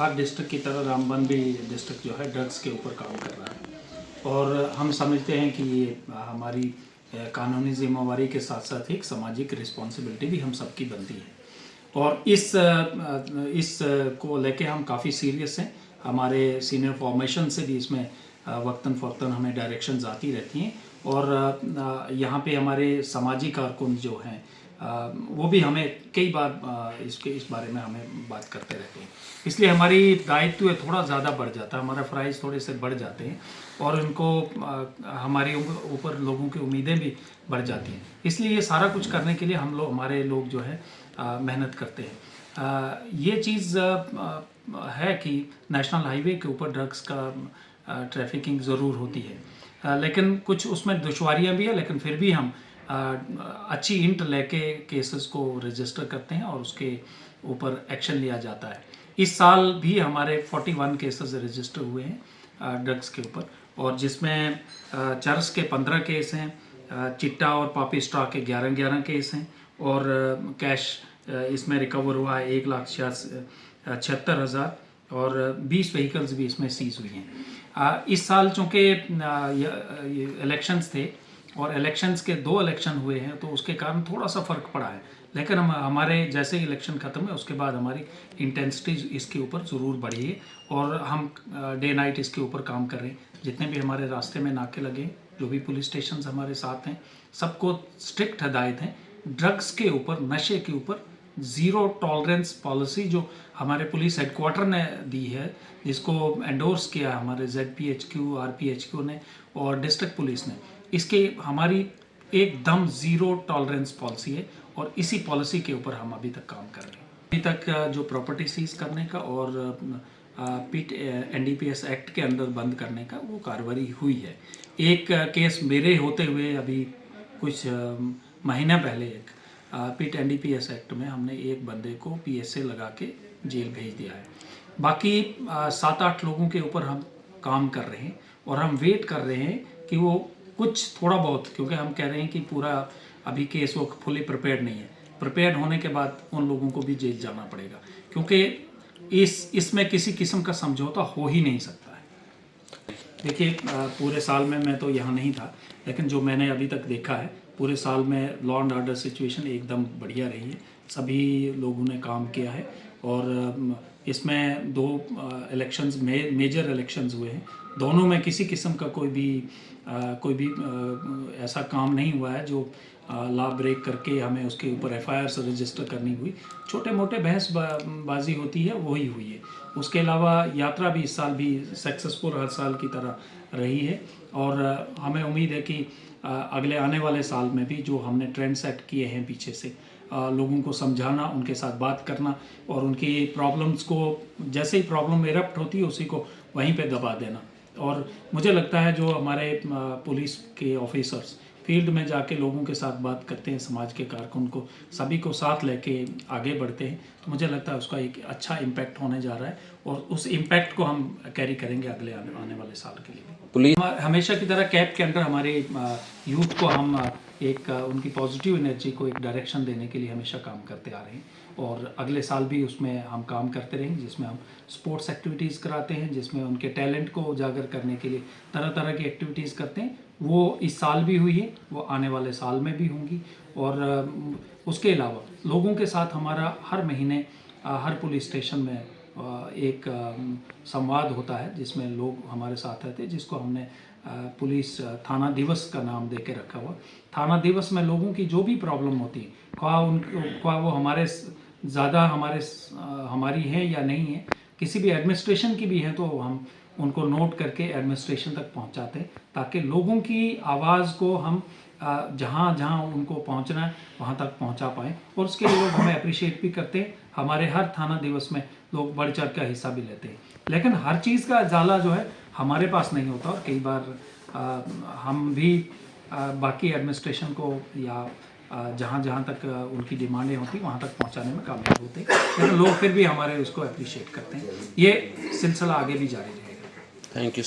हर district की तरह रामबन भी डिस्ट्रिक्ट जो है ड्रग्स के ऊपर काम कर रहा है और हम समझते हैं कि ये हमारी कानूनी जिम्मेवारी के साथ साथ एक सामाजिक रिस्पॉन्सिबिलिटी भी हम सबकी बनती है और इस को लेके हम काफ़ी सीरियस हैं। हमारे सीनियर फॉर्मेशन से भी इसमें वक्तन फ़ौक्तन हमें डायरेक्शंस आती रहती हैं और यहाँ पे हमारे सामाजिक कारकुन जो हैं वो भी हमें कई बार इस बारे में हमें बात करते रहते हैं। इसलिए हमारी दायित्व थोड़ा ज़्यादा बढ़ जाता है, हमारा फ़राइज़ थोड़े से बढ़ जाते हैं और इनको हमारे ऊपर लोगों की उम्मीदें भी बढ़ जाती हैं। इसलिए ये सारा कुछ करने के लिए हमारे लोग जो है मेहनत करते हैं। ये चीज़ है कि नेशनल हाईवे के ऊपर ड्रग्स का ट्रैफिकिंग ज़रूर होती है, लेकिन कुछ उसमें दुश्वारियाँ भी है, लेकिन फिर भी हम अच्छी इंट लेके केसेस को रजिस्टर करते हैं और उसके ऊपर एक्शन लिया जाता है। इस साल भी हमारे 41 केसेस रजिस्टर हुए हैं ड्रग्स के ऊपर और जिसमें चरस के 15 केस हैं, चिट्टा और पापी स्ट्रा के 11 केस हैं और कैश इसमें रिकवर हुआ है 1,76,000 और 20 व्हीकल्स भी इसमें सीज हुई हैं। इस साल चूँकि इलेक्शंस थे और इलेक्शंस के 2 इलेक्शन हुए हैं तो उसके कारण थोड़ा सा फ़र्क पड़ा है, लेकिन हमारे जैसे ही इलेक्शन ख़त्म है उसके बाद हमारी इंटेंसिटी इसके ऊपर ज़रूर बढ़ी है और हम डे नाइट इसके ऊपर काम कर रहे हैं। जितने भी हमारे रास्ते में नाके लगे, जो भी पुलिस स्टेशन हमारे साथ हैं, सबको स्ट्रिक्ट हिदायत हैं ड्रग्स के ऊपर, नशे के ऊपर ज़ीरो टॉलरेंस पॉलिसी जो हमारे पुलिस हेडक्वार्टर ने दी है, जिसको एंडोर्स किया हमारे ZPHQ, RPHQ ने और डिस्ट्रिक्ट पुलिस ने, इसके हमारी एकदम ज़ीरो टॉलरेंस पॉलिसी है और इसी पॉलिसी के ऊपर हम अभी तक काम कर रहे हैं। अभी तक जो प्रॉपर्टी सीज करने का और NDPS एक्ट के अंदर बंद करने का वो कार्रवाई हुई है। एक केस मेरे होते हुए अभी कुछ महीना पहले एक NDPS एक्ट में हमने एक बंदे को PSA लगा के जेल भेज दिया है। बाकी 7-8 लोगों के ऊपर हम काम कर रहे हैं और हम वेट कर रहे हैं कि वो कुछ थोड़ा बहुत, क्योंकि हम कह रहे हैं कि पूरा अभी केस वो फुली प्रिपेयर्ड नहीं है। प्रिपेयर्ड होने के बाद उन लोगों को भी जेल जाना पड़ेगा, क्योंकि इसमें किसी किस्म का समझौता हो ही नहीं सकता है। देखिए, पूरे साल में मैं तो यहाँ नहीं था, लेकिन जो मैंने अभी तक देखा है पूरे साल में लॉ एंड ऑर्डर सिचुएशन एकदम बढ़िया रही है। सभी लोगों ने काम किया है और इसमें 2 इलेक्शंस मेजर इलेक्शंस हुए हैं। दोनों में किसी किस्म का कोई भी ऐसा काम नहीं हुआ है जो लॉ ब्रेक करके हमें उसके ऊपर FIRs रजिस्टर करनी हुई। छोटे मोटे बहसबाजी होती है, वही हुई है। उसके अलावा यात्रा भी इस साल भी सक्सेसफुल हर साल की तरह रही है और हमें उम्मीद है कि अगले आने वाले साल में भी जो हमने ट्रेंड सेट किए हैं पीछे से, लोगों को समझाना, उनके साथ बात करना और उनकी प्रॉब्लम्स को, जैसे ही प्रॉब्लम इरप्ट होती है उसी को वहीं पे दबा देना। और मुझे लगता है जो हमारे पुलिस के ऑफिसर्स फील्ड में जाके लोगों के साथ बात करते हैं, समाज के कारकुन को सभी को साथ लेके आगे बढ़ते हैं, तो मुझे लगता है उसका एक अच्छा इम्पैक्ट होने जा रहा है और उस इम्पैक्ट को हम कैरी करेंगे अगले आने वाले साल के लिए। पुलिस हमेशा की तरह कैप के अंदर हमारे यूथ को हम उनकी पॉजिटिव एनर्जी को एक डायरेक्शन देने के लिए हमेशा काम करते आ रहे हैं और अगले साल भी उसमें हम काम करते रहेंगे, जिसमें हम स्पोर्ट्स एक्टिविटीज़ कराते हैं, जिसमें उनके टैलेंट को उजागर करने के लिए तरह तरह की एक्टिविटीज़ करते हैं। वो इस साल भी हुई है, वो आने वाले साल में भी होंगी और उसके अलावा लोगों के साथ हमारा हर महीने हर पुलिस स्टेशन में एक संवाद होता है जिसमें लोग हमारे साथ रहते हैं, जिसको हमने पुलिस थाना दिवस का नाम दे के रखा हुआ। थाना दिवस में लोगों की जो भी प्रॉब्लम होती है, ख्वाह वो हमारी है या नहीं है, किसी भी एडमिनिस्ट्रेशन की भी है, तो हम उनको नोट करके एडमिनिस्ट्रेशन तक पहुंचाते हैं ताकि लोगों की आवाज़ को हम जहाँ जहाँ उनको पहुँचना है वहाँ तक पहुँचा पाएँ और उसके लिए लोग हमें अप्रिशिएट भी करते हैं। हमारे हर थाना दिवस में लोग बढ़ चढ़ का हिस्सा भी लेते हैं, लेकिन हर चीज़ का जाला जो है हमारे पास नहीं होता और कई बार हम भी बाकी एडमिनिस्ट्रेशन को या जहाँ जहाँ तक उनकी डिमांडें होती वहाँ तक पहुँचाने में कामयाब होते हैं, लेकिन लोग फिर भी हमारे उसको अप्रिशिएट करते हैं। ये सिलसिला आगे भी जारी रहेगा। Thank you.